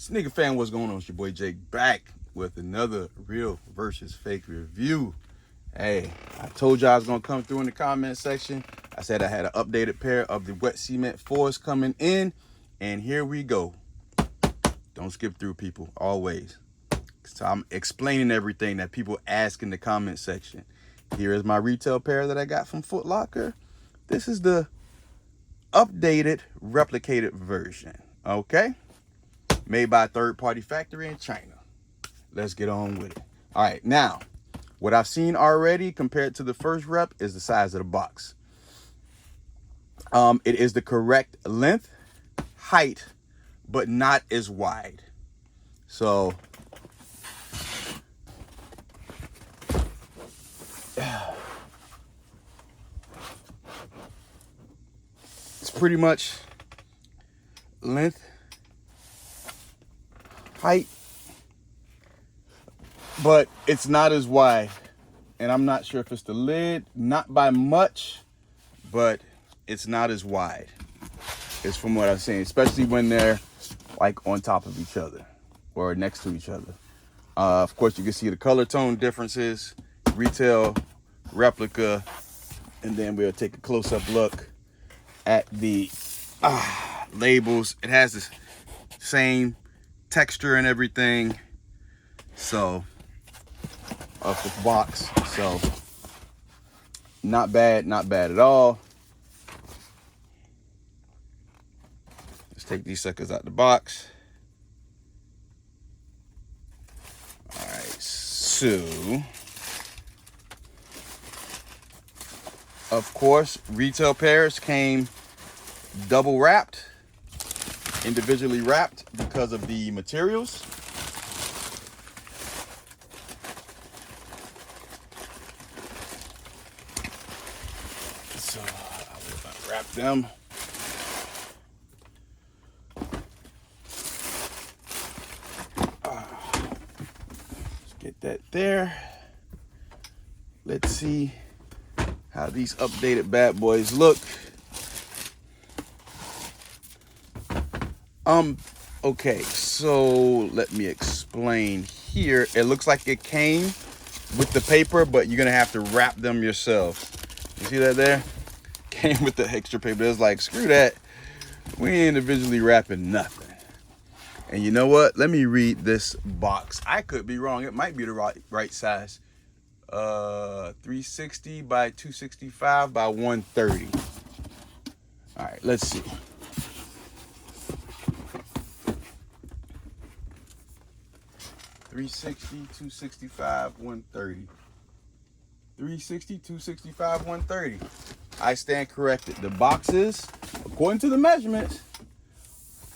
Sneaker fan, what's going on? It's your boy Jake back with another real versus fake review. Hey, I told you I was gonna come through in the comment section. I said I had an updated pair of the wet cement 4s coming in, and here we go. Don't skip through, people, always. So I'm explaining everything that people ask in the comment section. Here is my retail pair that I got from Foot Locker. This is the updated, replicated version, okay? Made by a third-party factory in China. Let's get on with it. All right, now, what I've seen already compared to the first rep is the size of the box. It is the correct length, height, but not as wide. So, it's pretty much length, height, but it's not as wide. And I'm not sure if it's the lid, not by much, but it's not as wide. It's from what I've seen, especially when they're like on top of each other or next to each other. Of course, you can see the color tone differences, retail, replica, and then we'll take a close-up look at the labels. It has the same texture and everything, so of the box, so not bad at all. Let's take these suckers out the box. All right, so of course, retail pairs came double wrapped, individually wrapped because of the materials. So I will unwrap them. Let's get that there. Let's see how these updated bad boys look. Okay, so let me explain here. It looks like it came with the paper, but you're gonna have to wrap them yourself. You see that there? Came with the extra paper. It's like, screw that. We ain't individually wrapping nothing. And you know what? Let me read this box. I could be wrong. It might be the right size. 360 by 265 by 130. All right, let's see. $360, $265, $130. $360, $265, $130. I stand corrected. The boxes, according to the measurements,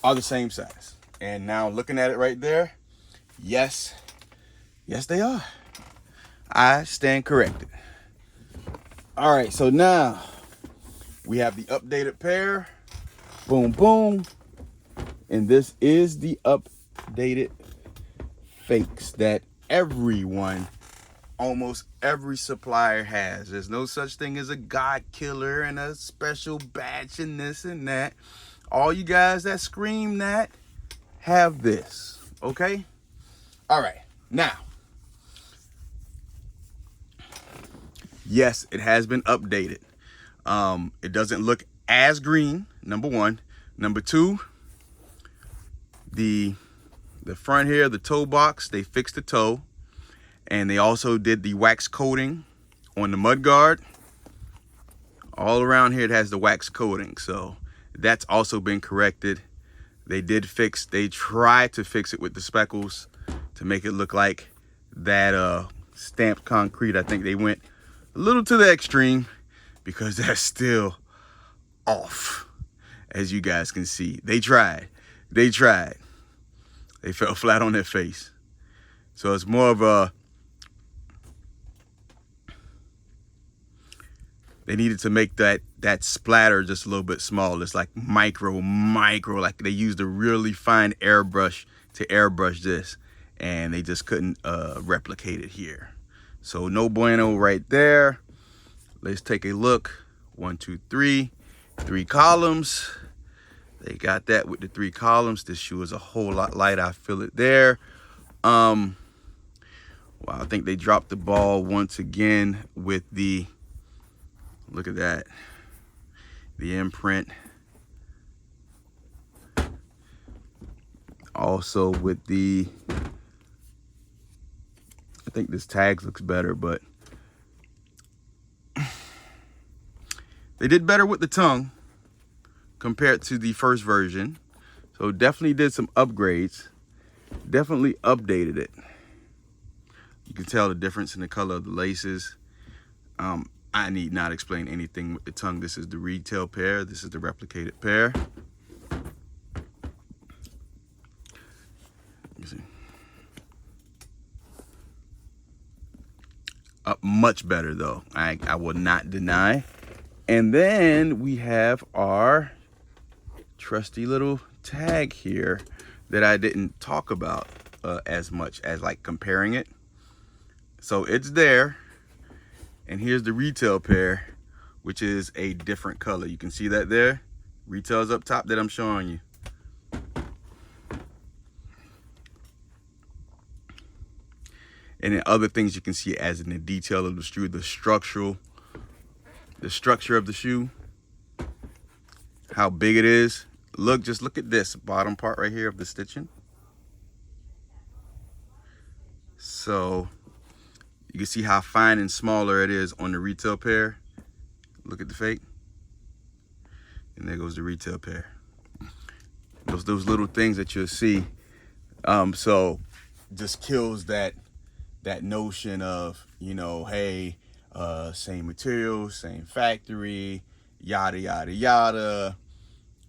are the same size. And now looking at it right there, yes, they are. I stand corrected. All right, so now we have the updated pair. Boom, boom. And this is the updated fakes that everyone, almost every supplier has. There's no such thing as a God killer and a special batch and this and that. All you guys that scream that have this, okay? All right, now, yes, it has been updated. It doesn't look as green, number one. Number two, the front here, the toe box, they fixed the toe. And they also did the wax coating on the mud guard. All around here, it has the wax coating. So that's also been corrected. They tried to fix it with the speckles to make it look like that stamped concrete. I think they went a little to the extreme because that's still off, as you guys can see. They tried. They fell flat on their face. So it's more of a, they needed to make that splatter just a little bit small. It's like micro, like they used a really fine airbrush to airbrush this, and they just couldn't replicate it here. So no bueno right there. Let's take a look. 1, 2, 3, 3 columns. They got that with the 3 columns. This shoe is a whole lot lighter. I feel it there. Wow, I think they dropped the ball once again with the, look at that, the imprint. Also with the, I think this tag looks better, but they did better with the tongue compared to the first version. So definitely did some upgrades. Definitely updated it. You can tell the difference in the color of the laces. I need not explain anything with the tongue. This is the retail pair. This is the replicated pair. You see. Much better though. I will not deny. And then we have our trusty little tag here that I didn't talk about as much as like comparing it. So it's there, and here's the retail pair, which is a different color. You can see that there. Retail's up top that I'm showing you. And then other things you can see as in the detail of the shoe, the structure of the shoe, how big it is. Look, just look at this bottom part right here of the stitching. So you can see how fine and smaller it is on the retail pair. Look at the fake. And there goes the retail pair. Those little things that you'll see. So just kills that notion of, you know, hey, same material, same factory, yada, yada, yada,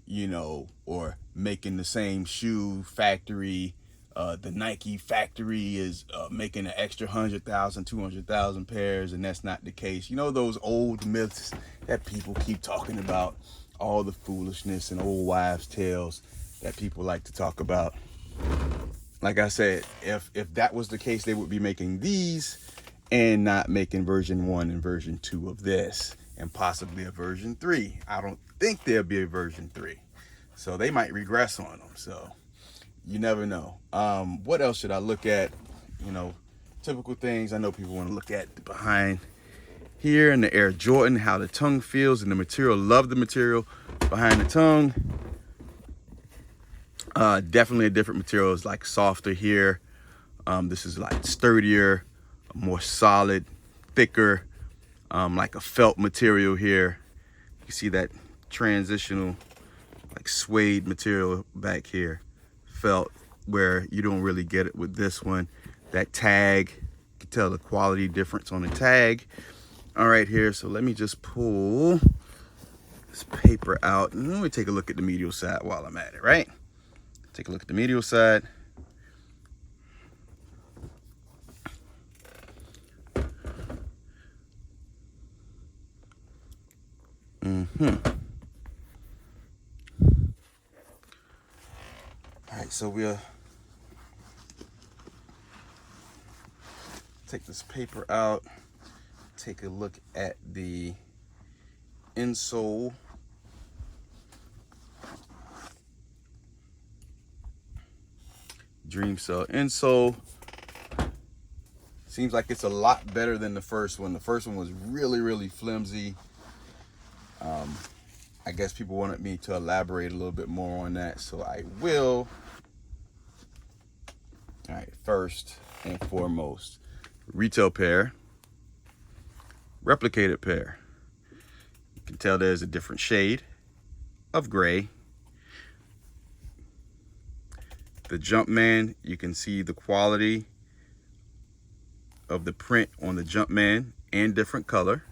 you know, or making the same shoe factory. The Nike factory is making an extra 100,000, 200,000 pairs, and that's not the case. You know, those old myths that people keep talking about, all the foolishness and old wives' tales that people like to talk about. Like I said, if that was the case, they would be making these and not making version 1 and version 2 of this, and possibly a version 3. I don't think there'll be a version 3. So they might regress on them. So you never know. What else should I look at? You know, typical things I know people want to look at behind here in the Air Jordan, how the tongue feels and the material. Love the material behind the tongue. Definitely a different material. It's like softer here. This is like sturdier, more solid, thicker, like a felt material here. You see that transitional like suede material back here, felt, where you don't really get it with this one. That tag, you can tell the quality difference on the tag. All right, here, so let me just pull this paper out and let me take a look at the medial side while I'm at it, right? Take a look at the medial side. All right, so we'll take this paper out, take a look at the insole. Dream Cell insole. Seems like it's a lot better than the first one. The first one was really, really flimsy. I guess people wanted me to elaborate a little bit more on that, so I will. All right, first and foremost, retail pair, replicated pair. You can tell there's a different shade of gray. The Jumpman, you can see the quality of the print on the Jumpman and different color.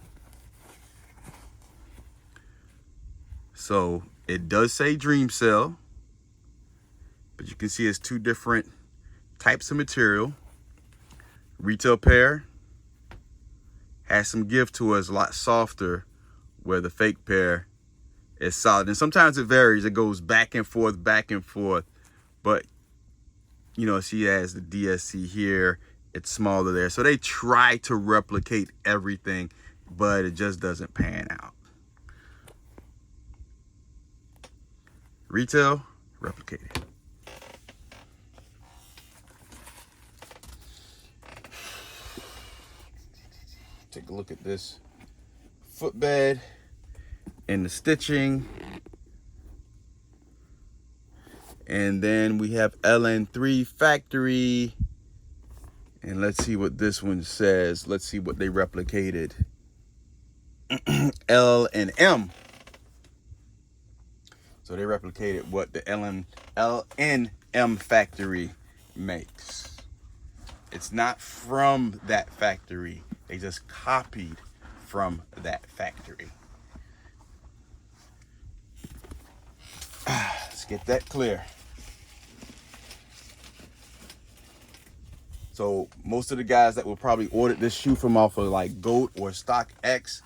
So it does say Dream Cell, but you can see it's 2 different types of material. Retail pair has some give to it, it's a lot softer, where the fake pair is solid. And sometimes it varies, it goes back and forth, but you know, she has the DSC here, it's smaller there. So they try to replicate everything, but it just doesn't pan out. Retail, replicated. Take a look at this footbed and the stitching. And then we have LN3 factory. And let's see what this one says. Let's see what they replicated. L and M. So they replicated what the LNM factory makes. It's not from that factory. They just copied from that factory. Let's get that clear. So most of the guys that will probably order this shoe from off of like GOAT or StockX,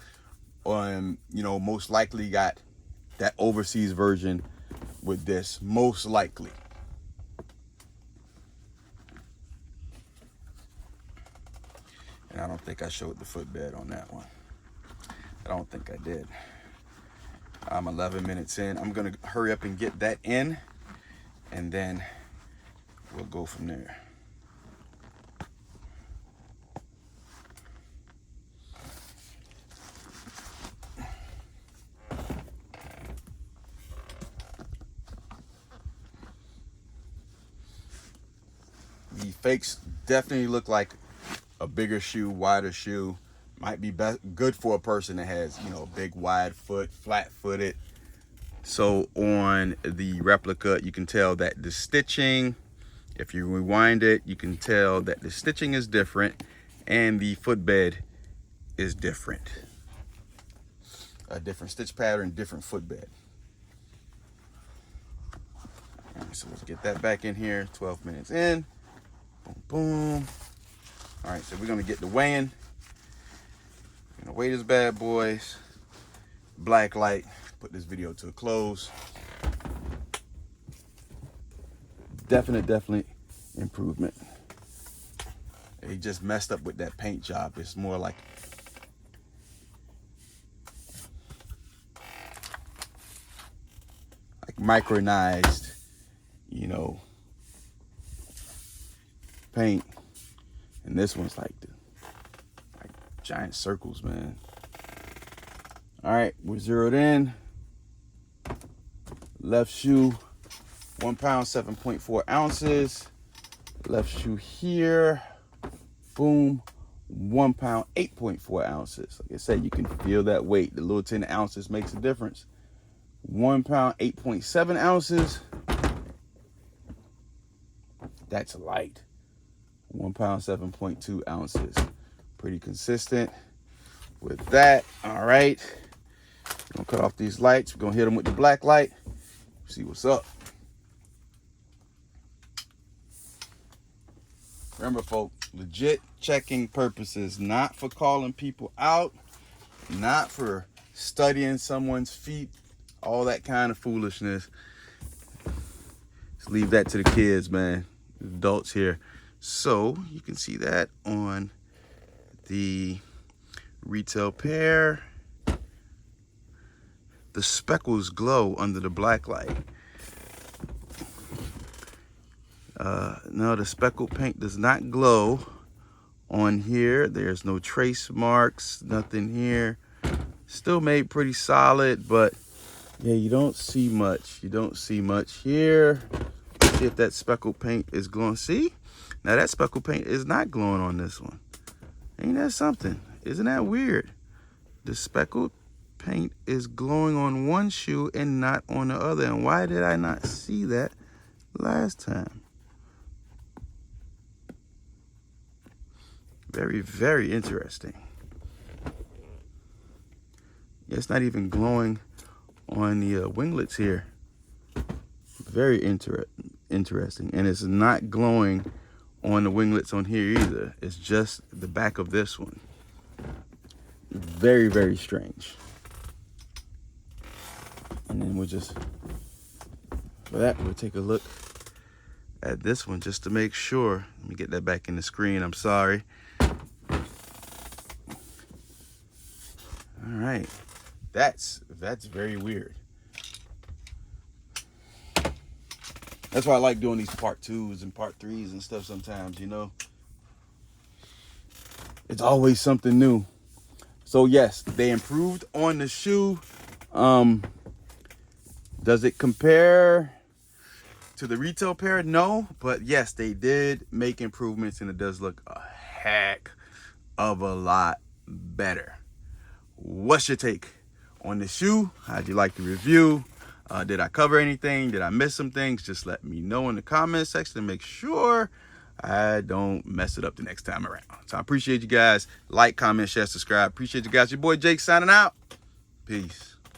you know, most likely got that overseas version with this, most likely. And I don't think I showed the footbed on that one. I don't think I did. I'm 11 minutes in. I'm gonna hurry up and get that in, and then we'll go from there. The fakes definitely look like a bigger shoe, wider shoe. Might be good for a person that has, you know, big wide foot, flat footed. So on the replica, you can tell that the stitching, if you rewind it, you can tell that the stitching is different and the footbed is different. A different stitch pattern, different footbed. All right, so let's get that back in here. 12 minutes in. Boom, boom. All right, so we're gonna get the weighing. We're gonna weigh this bad boys. Black light. Put this video to a close. Definite improvement. He just messed up with that paint job. It's more like micronized, you know, paint. And this one's like giant circles, man. All right, we're zeroed in. Left shoe, 1 pound, 7.4 ounces. Left shoe here, boom, 1 pound, 8.4 ounces. Like I said, you can feel that weight. The little 10 ounces makes a difference. 1 pound, 8.7 ounces. That's light. 1 pound, 7.2 ounces. Pretty consistent with that. All right. We're gonna cut off these lights. We're gonna hit them with the black light. See what's up. Remember, folks, legit checking purposes, not for calling people out, not for studying someone's feet, all that kind of foolishness. Just leave that to the kids, man. The adults here. So you can see that on the retail pair. The speckles glow under the black light. No, the speckled paint does not glow on here. There's no trace marks, nothing here. Still made pretty solid, but yeah, you don't see much. You don't see much here. See if that speckled paint is glowing. See? Now that speckled paint is not glowing on this one. Ain't that something? Isn't that weird? The speckled paint is glowing on one shoe and not on the other. And why did I not see that last time? Very interesting. It's not even glowing on the winglets here. Very interesting. And it's not glowing on the winglets on here either. It's just the back of this one. Very strange. And then we'll just, for that, we'll take a look at this one just to make sure. Let me get that back in the screen. I'm sorry. All right. That's very weird. That's why I like doing these part 2s and part 3s and stuff sometimes, you know. It's always something new. So yes, they improved on the shoe. Does it compare to the retail pair? No, but yes, they did make improvements, and it does look a heck of a lot better. What's your take on the shoe? How'd you like the review? Did I cover anything? Did I miss some things? Just let me know in the comment section to make sure I don't mess it up the next time around. So I appreciate you guys. Like, comment, share, subscribe. Appreciate you guys. Your boy Jake signing out. Peace.